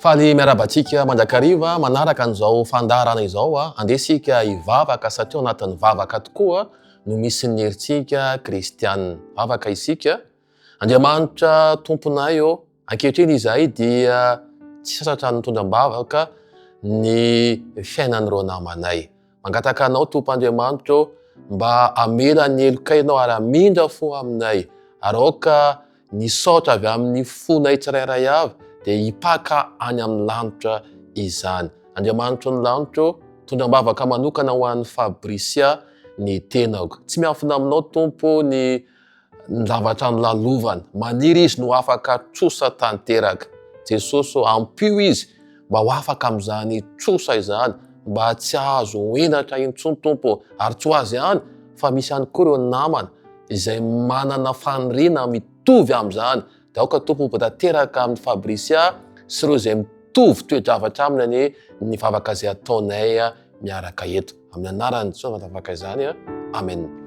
Faly miarabantsika mandrakariva manaraka an'izao fandarana izao andesika hivavaka satria ao anatin'ny vavaka tokoa no misy ny herintsika kristianina. Vavaka isika, Andriamanitra tomponay ankehitriny izahay dia tsy sasatra nitondram-bavaka ny fiainan'ireo namanay. Mangataka anao Tompo Andriamanitra mba amela ny helokainao ary amindra fo aminay, ary aoka nisaotra avy amin'ny fonay tsirairay avy dia hipaka any amin'ny lanitra izany. Andriamanitra ny lanitra tondram-bavaka manokana ho an'ny Fabrisia ny tenako. Tsy miafina aminao Tompo ny zavatra nolalovana, maniry izy no afaka tsosa tanteraka. Jesosy ampio izy mba ho afaka amin'izany tsosa izany, mba tsy ahazo henatra intsony Tompo, ary tsy ho azy ihany fa misy ihany koa ireo namana izay manana faniriana mitovy amin'izany. Dia aoka Tompo mba tanteraka amin'ny Fabrisia sy ireo izay mitovy toe-javatra aminy ny vavaka izay ataonay miaraka eto. Amin'ny anaran'i Jesosy vavaka izany. Amen.